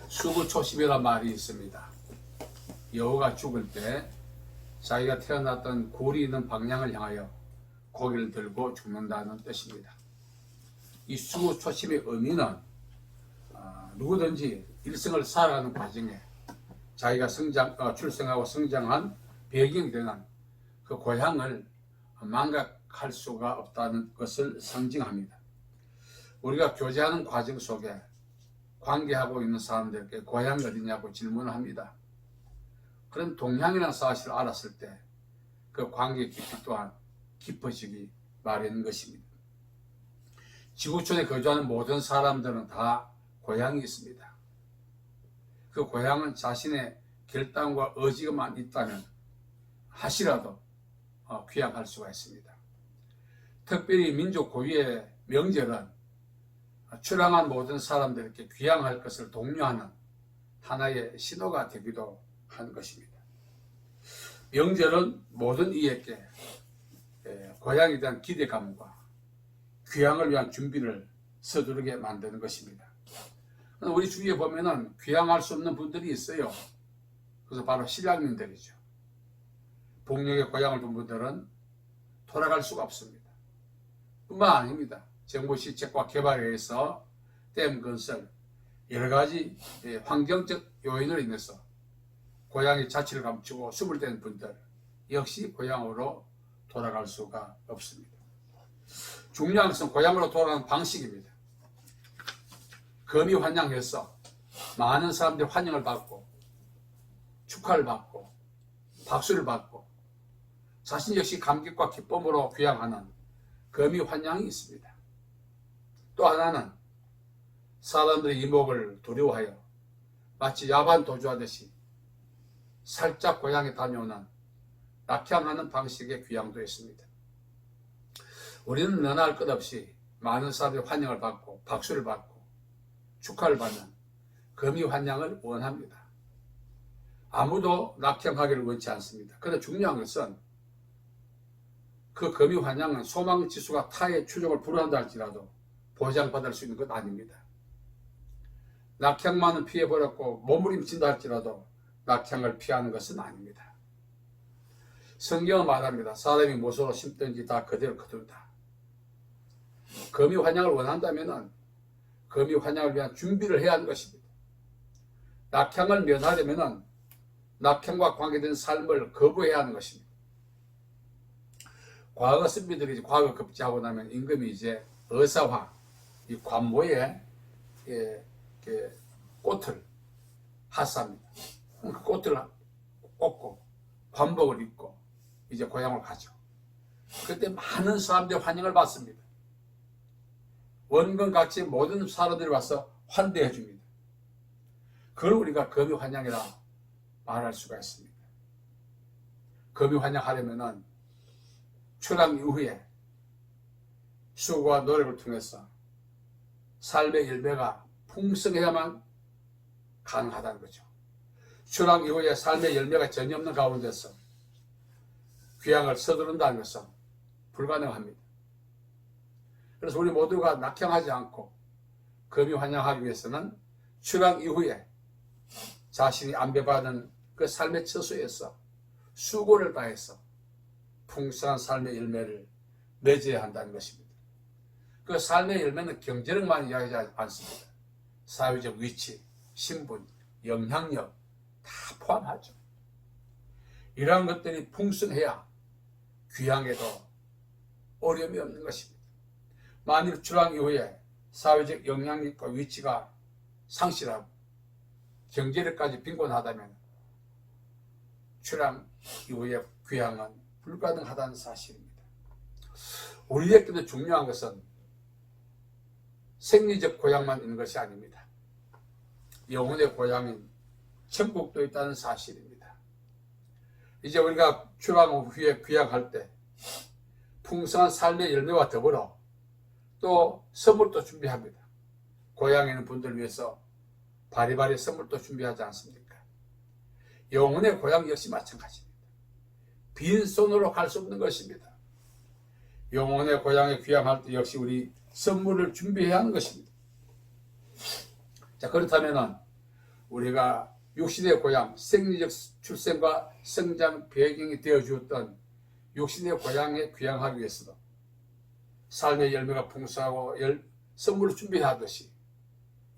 수구초심이란 말이 있습니다. 여우가 죽을 때 자기가 태어났던 굴이 있는 방향을 향하여 고개를 들고 죽는다는 뜻입니다. 이 수구초심의 의미는 누구든지 일생을 살아가는 과정에 자기가 출생하고 성장한 배경이 되는 그 고향을 망각할 수가 없다는 것을 상징합니다. 우리가 교제하는 과정 속에 관계하고 있는 사람들에게 고향이 어디냐고 질문을 합니다. 그럼 동향이라는 사실을 알았을 때 그 관계의 깊이 또한 깊어지기 마련인 것입니다. 지구촌에 거주하는 모든 사람들은 다 고향이 있습니다. 그 고향은 자신의 결단과 의지가만 있다면 하시라도 귀향할 수가 있습니다. 특별히 민족 고유의 명절은 출항한 모든 사람들에게 귀향할 것을 독려하는 하나의 신호가 되기도 한 것입니다. 명절은 모든 이에게 고향에 대한 기대감과 귀향을 위한 준비를 서두르게 만드는 것입니다. 우리 주위에 보면은 귀향할 수 없는 분들이 있어요. 그래서 바로 실향민들이죠. 복령의 고향을 둔 분들은 돌아갈 수가 없습니다. 뿐만 아닙니다. 정부 시책과 개발에 의해서 댐 건설, 여러 가지 환경적 요인으로 인해서 고향의 자취를 감추고 숨을 댄 분들 역시 고향으로 돌아갈 수가 없습니다. 중요한 것은 고향으로 돌아가는 방식입니다. 거미환양해서 많은 사람들이 환영을 받고 축하를 받고 박수를 받고 자신 역시 감격과 기쁨으로 귀향하는 거미환양이 있습니다. 또 하나는 사람들의 이목을 두려워하여 마치 야반 도주하듯이 살짝 고향에 다녀오는 낙향하는 방식의 귀향도 있습니다. 우리는 너나 할 것 없이 많은 사람들의 환영을 받고 박수를 받고 축하를 받는 거미환양을 원합니다. 아무도 낙향하기를 원치 않습니다. 그런데 중요한 것은 그 거미환양은 소망지수가 타의 추종을 불허한다 할지라도 보장받을 수 있는 것 아닙니다. 낙향만은 피해버렸고 몸부림친다 할지라도 낙향을 피하는 것은 아닙니다. 성경은 말합니다. 사람이 무엇으로 심든지 다 그대로 거둔다. 거미환양을 원한다면 거미환양을 위한 준비를 해야 하는 것입니다. 낙향을 면하려면 낙향과 관계된 삶을 거부해야 하는 것입니다. 과거 선비들이 과거 급제하고 나면 임금이 이제 의사화, 이 관모에 꽃을 하사합니다. 그 꽃을 꽂고 관복을 입고 이제 고향을 가죠. 그때 많은 사람들이 환영을 받습니다. 원근각지 모든 사람들이 와서 환대해 줍니다. 그걸 우리가 거미환양이라 말할 수가 있습니다. 거미환양하려면 출항 이후에 수고와 노력을 통해서 삶의 열매가 풍성해야만 가능하다는 거죠. 출항 이후에 삶의 열매가 전혀 없는 가운데서 귀향을 서두른다는 것은 불가능합니다. 그래서 우리 모두가 낙향하지 않고 거미환양하기 위해서는 출항 이후에 자신이 안배받은 그 삶의 처소에서 수고를 다해서 풍성한 삶의 열매를 맺어야 한다는 것입니다. 그 삶의 열매는 경제력만 이야기하지 않습니다. 사회적 위치, 신분, 영향력 다 포함하죠. 이러한 것들이 풍성해야 귀향에도 어려움이 없는 것입니다. 만일 출항 이후에 사회적 영향력과 위치가 상실하고 경제력까지 빈곤하다면 출항 이후에 귀향은 불가능하다는 사실입니다. 우리에게도 중요한 것은 생리적 고향만 있는 것이 아닙니다. 영혼의 고향인 천국도 있다는 사실입니다. 이제 우리가 출항 후에 귀향할 때 풍성한 삶의 열매와 더불어 또 선물도 준비합니다. 고향에 있는 분들을 위해서 바리바리 선물도 준비하지 않습니까? 영혼의 고향 역시 마찬가지입니다. 빈손으로 갈 수 없는 것입니다. 영혼의 고향에 귀향할 때 역시 우리 선물을 준비해야 하는 것입니다. 자, 그렇다면 우리가 육신의 고향, 생리적 출생과 성장 배경이 되어 주었던 육신의 고향에 귀향하기 위해서도 삶의 열매가 풍성하고 선물을 준비하듯이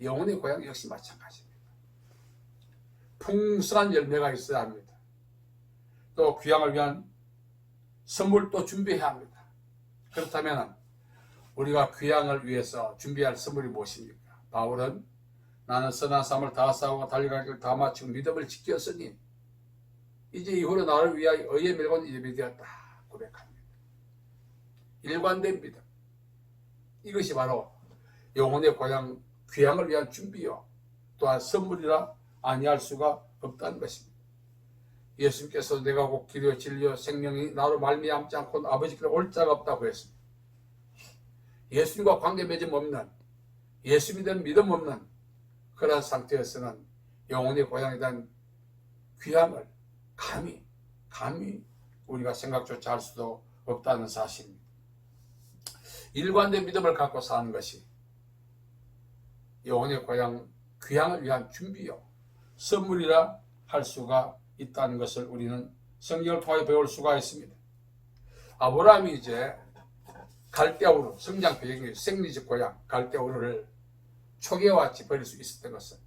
영혼의 고향 역시 마찬가지입니다. 풍성한 열매가 있어야 합니다. 또 귀향을 위한 선물도 준비해야 합니다. 그렇다면 우리가 귀향을 위해서 준비할 선물이 무엇입니까? 바울은 나는 선한 삶을 다 싸우고 달려갈 길을 다 마치고 믿음을 지켰으니 이제 이후로 나를 위하여 의의 멸관 예비 되었다 고백합니다. 일관된 믿음, 이것이 바로 영혼의 고향 귀향을 위한 준비요 또한 선물이라 아니할 수가 없다는 것입니다. 예수님께서 내가 곧 길이요 진리요 생명이 나로 말미암지 않고는 아버지께로 올 자가 없다고 했습니다. 예수님과 관계 맺음 없는, 예수 믿는 믿음 없는 그러한 상태에서는 영혼의 고향에 대한 귀함을 감히 우리가 생각조차 할 수도 없다는 사실입니다. 일관된 믿음을 갖고 사는 것이 영혼의 고향 귀향을 위한 준비요 선물이라 할 수가 있다는 것을 우리는 성경을 통해 배울 수가 있습니다. 아브라함이 이제 갈대아우르, 성장 배경이 생리적 고향 갈대아우르를 초기와 같이 버릴 수 있었던 것은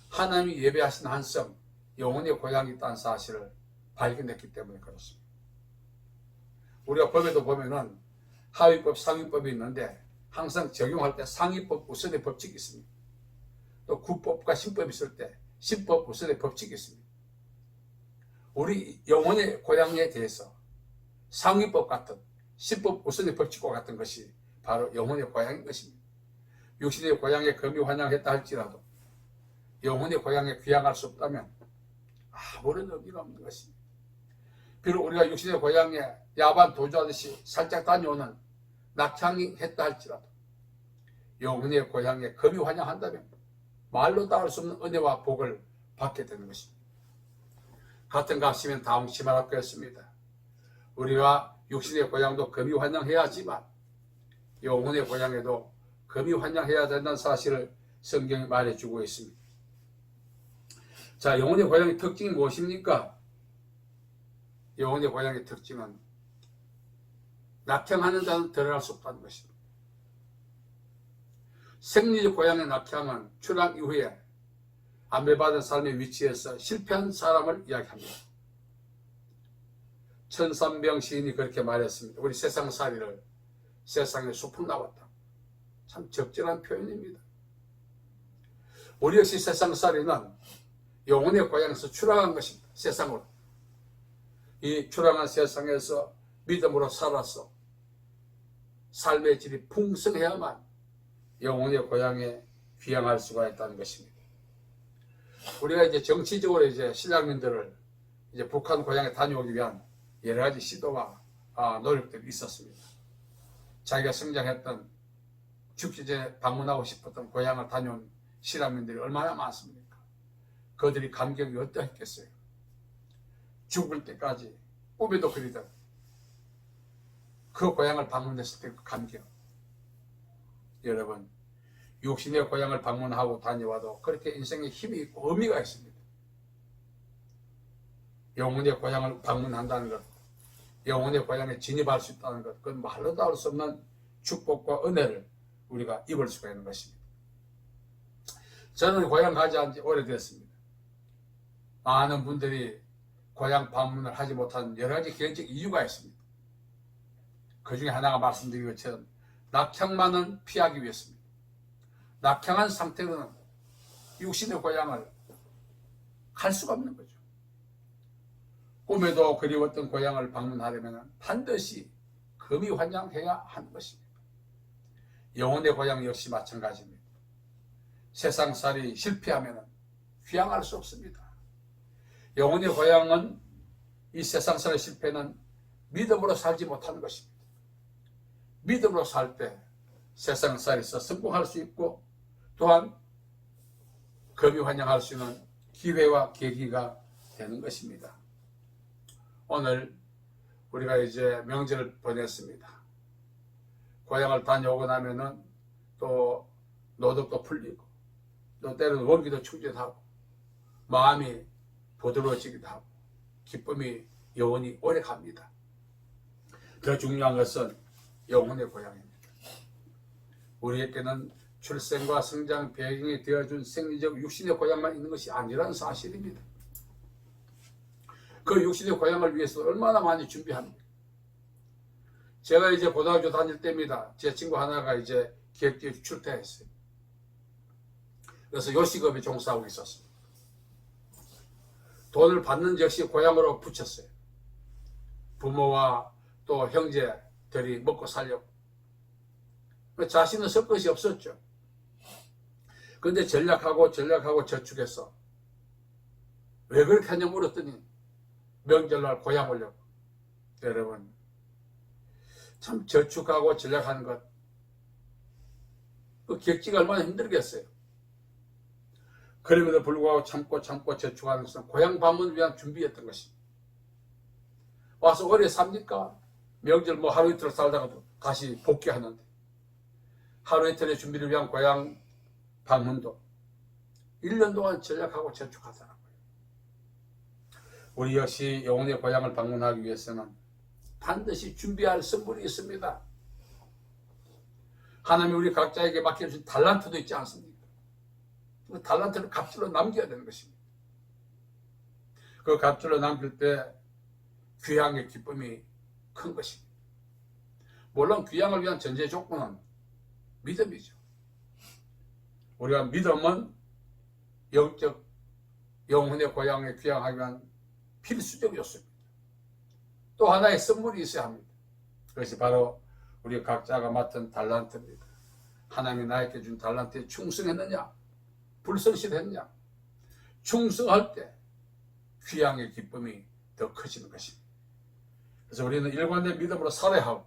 하나님이 예배하신 한 성, 영혼의 고향이 있다는 사실을 발견했기 때문에 그렇습니다. 우리가 법에도 보면은 하위법, 상위법이 있는데 항상 적용할 때 상위법 우선의 법칙이 있습니다. 또 구법과 신법이 있을 때 신법 우선의 법칙이 있습니다. 우리 영혼의 고향에 대해서 상위법 같은 신법 우선의 법칙과 같은 것이 바로 영혼의 고향인 것입니다. 육신의 고향에 금이 환영했다 할지라도 영혼의 고향에 귀향할 수 없다면 아무런 의미가 없는 것입니다. 비록 우리가 육신의 고향에 야반 도주하듯이 살짝 다녀오는 낙향이 했다 할지라도 영혼의 고향에 금이 환영한다면 말로 따를 수 없는 은혜와 복을 받게 되는 것입니다. 같은 값이면 다홍치 말할 것입니다. 우리가 육신의 고향도 금이 환영해야 하지만 영혼의 고향에도 금이 환영해야 된다는 사실을 성경이 말해주고 있습니다. 자, 영혼의 고향의 특징이 무엇입니까? 영혼의 고향의 특징은 낙향하는 자는 들어갈 수 없다는 것입니다. 생리적 고향의 낙향은 출항 이후에 안배받은 삶의 위치에서 실패한 사람을 이야기합니다. 천삼병 시인이 그렇게 말했습니다. 우리 세상살이를 세상에 소풍 나왔다. 참 적절한 표현입니다. 우리 역시 세상살이는 영혼의 고향에서 출항한 것입니다. 세상으로. 이 출항한 세상에서 믿음으로 살아서 삶의 질이 풍성해야만 영혼의 고향에 귀향할 수가 있다는 것입니다. 우리가 이제 정치적으로 이제 신앙인들을 이제 북한 고향에 다녀오기 위한 여러 가지 시도와 노력들이 있었습니다. 자기가 성장했던 죽기 전에 방문하고 싶었던 고향을 다녀온 신앙인들이 얼마나 많습니까? 그들이 감격이 어떠했겠어요? 죽을 때까지 꿈에도 그리던 그 고향을 방문했을 때 그 감격. 여러분, 육신의 고향을 방문하고 다녀와도 그렇게 인생에 힘이 있고 의미가 있습니다. 영혼의 고향을 방문한다는 것, 영혼의 고향에 진입할 수 있다는 것, 그건 말로도 할 수 없는 축복과 은혜를 우리가 입을 수가 있는 것입니다. 저는 고향 가지 않은 지 오래됐습니다. 많은 분들이 고향 방문을 하지 못한 여러 가지 개인적 이유가 있습니다. 그 중에 하나가 말씀드린 것처럼 낙향만은 피하기 위해서입니다. 낙향한 상태로는 육신의 고향을 갈 수가 없는 거죠. 꿈에도 그리웠던 고향을 방문하려면 반드시 금이 환영해야 하는 것입니다. 영혼의 고향 역시 마찬가지입니다. 세상살이 실패하면 귀향할 수 없습니다. 영혼의 고향은 이 세상살의 실패는 믿음으로 살지 못하는 것입니다. 믿음으로 살 때 세상살에서 성공할 수 있고 또한 금이 환영할 수 있는 기회와 계기가 되는 것입니다. 오늘 우리가 이제 명절을 보냈습니다. 고향을 다녀오고 나면은 또 노동도 풀리고 또 때로는 원기도 충전하고 마음이 부드러워지기도 하고 기쁨이 영원히 오래 갑니다. 더 중요한 것은 영혼의 고향입니다. 우리에게는 출생과 성장 배경이 되어준 생리적 육신의 고향만 있는 것이 아니라는 사실입니다. 그 육신의 고향을 위해서 얼마나 많이 준비합니까? 제가 이제 고등학교 다닐 때입니다. 제 친구 하나가 이제 기획기에 출퇴했어요. 그래서 요식업에 종사하고 있었습니다. 돈을 받는 역시 고향으로 붙였어요. 부모와 또 형제들이 먹고 살려고. 자신은 설 것이 없었죠. 그런데 전략하고 저축해서 왜 그렇게 하냐고 물었더니 명절날 고향 오려고. 여러분, 참 저축하고 전략하는 것, 그 객지가 얼마나 힘들겠어요. 그럼에도 불구하고 참고 저축하는 것은 고향 방문을 위한 준비였던 것입니다. 와서 오래 삽니까? 명절 뭐 하루 이틀 살다가도 다시 복귀하는데 하루 이틀의 준비를 위한 고향 방문도 1년 동안 전략하고 저축하더라고요. 우리 역시 영혼의 고향을 방문하기 위해서는 반드시 준비할 선물이 있습니다. 하나님이 우리 각자에게 맡겨주신 달란트도 있지 않습니까? 그 달란트를 값줄로 남겨야 되는 것입니다. 그 값줄로 남길 때 귀향의 기쁨이 큰 것입니다. 물론 귀향을 위한 전제 조건은 믿음이죠. 우리가 믿음은 영적 영혼의 고향에 귀향하기 위한 필수적 요소입니다. 또 하나의 선물이 있어야 합니다. 그것이 바로 우리 각자가 맡은 달란트입니다. 하나님이 나에게 준 달란트에 충성했느냐? 불성실했느냐? 충성할 때 귀향의 기쁨이 더 커지는 것입니다. 그래서 우리는 일관된 믿음으로 살아야 하고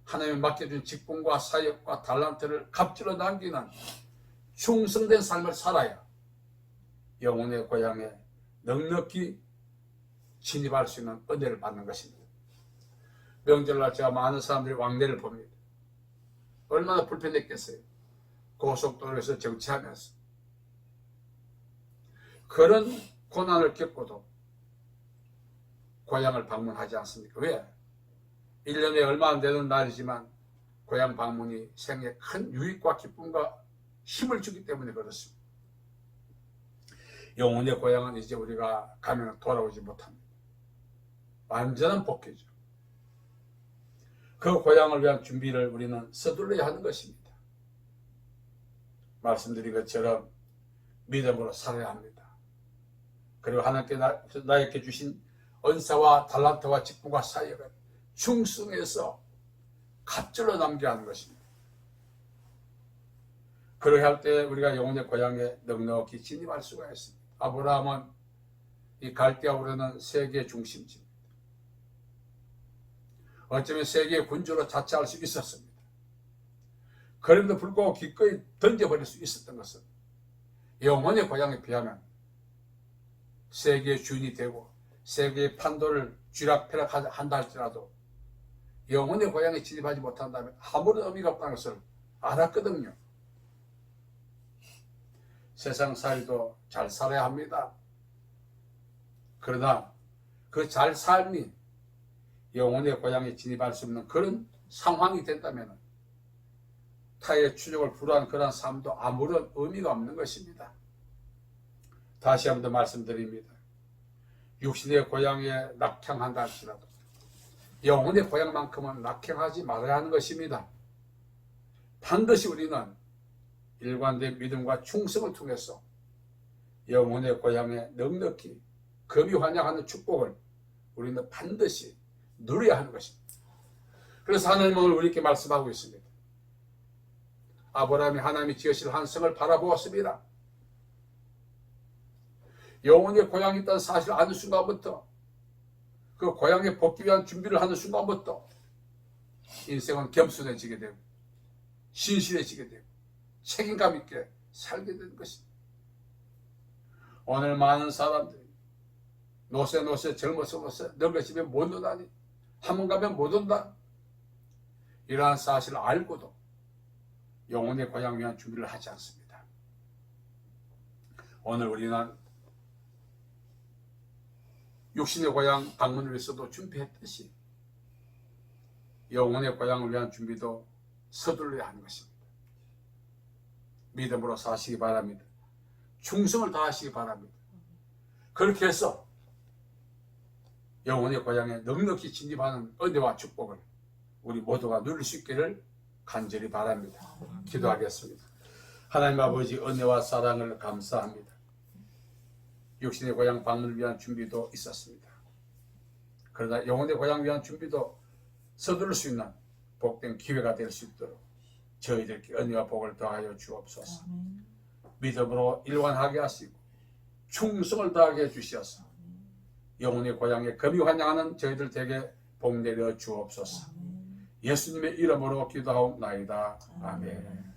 하나님이 맡겨준 직분과 사역과 달란트를 값지로 남기는 충성된 삶을 살아야 영혼의 고향에 넉넉히 진입할 수 있는 은혜를 받는 것입니다. 명절날 제가 많은 사람들이 왕래를 봅니다. 얼마나 불편했겠어요. 고속도로에서 정치하면서 그런 고난을 겪고도 고향을 방문하지 않습니까? 왜? 1년에 얼마 안 되는 날이지만 고향 방문이 생에 큰 유익과 기쁨과 힘을 주기 때문에 그렇습니다. 영혼의 고향은 이제 우리가 가면 돌아오지 못합니다. 완전한 복귀죠. 그 고향을 위한 준비를 우리는 서둘러야 하는 것입니다. 말씀드린 것처럼 믿음으로 살아야 합니다. 그리고 하나님께 나에게 주신 은사와 달란트와 직분과 사역을 충성해서 값줄로 남겨야 하는 것입니다. 그렇게 할 때 우리가 영혼의 고향에 넉넉히 진입할 수가 있습니다. 아브라함은 이 갈대아 우르는 세계의 중심지입니다. 어쩌면 세계의 군주로 자처할 수 있었습니다. 그럼에도 불구하고 기꺼이 던져버릴 수 있었던 것은 영혼의 고향에 비하면 세계의 주인이 되고 세계의 판도를 쥐락펴락한다 할지라도 영혼의 고향에 진입하지 못한다면 아무런 의미가 없다는 것을 알았거든요. 세상 살이도 잘 살아야 합니다. 그러나 그 잘 삶이 영혼의 고향에 진입할 수 없는 그런 상황이 된다면 타의 추적을 불허한 그런 삶도 아무런 의미가 없는 것입니다. 다시 한 번 더 말씀드립니다. 육신의 고향에 낙향한다 할지라도 영혼의 고향만큼은 낙향하지 말아야 하는 것입니다. 반드시 우리는 일관된 믿음과 충성을 통해서 영혼의 고향에 넉넉히 금이 환영하는 축복을 우리는 반드시 누려야 하는 것입니다. 그래서 하나님은 오늘 우리에게 말씀하고 있습니다. 아브라함이 하나님이 지으실 한 성을 바라보았습니다. 영혼의 고향이 있다는 사실을 아는 순간부터 그 고향에 복귀 위한 준비를 하는 순간부터 인생은 겸손해지게 되고 신실해지게 되고 책임감 있게 살게 되는 것입니다. 오늘 많은 사람들이 노세 젊어서 늙어지면 못 오다니 한 번 가면 못 온다 이러한 사실을 알고도 영혼의 고향 위한 준비를 하지 않습니다. 오늘 우리는 육신의 고향 방문을 위해서도 준비했듯이 영혼의 고향을 위한 준비도 서둘러야 하는 것입니다. 믿음으로 사시기 바랍니다. 충성을 다하시기 바랍니다. 그렇게 해서 영혼의 고향에 넉넉히 진입하는 은혜와 축복을 우리 모두가 누릴 수 있기를 간절히 바랍니다. 기도하겠습니다. 하나님 아버지, 은혜와 사랑을 감사합니다. 육신의 고향 방문을 위한 준비도 있었습니다. 그러나 영혼의 고향을 위한 준비도 서두를 수 있는 복된 기회가 될 수 있도록 저희들께 은혜와 복을 더하여 주옵소서. 믿음으로 일관하게 하시고 충성을 다하게 해주시어서 영혼의 고향에 금이 환영하는 저희들 댁에 복 내려 주옵소서. 예수님의 이름으로 기도하옵나이다. 아멘.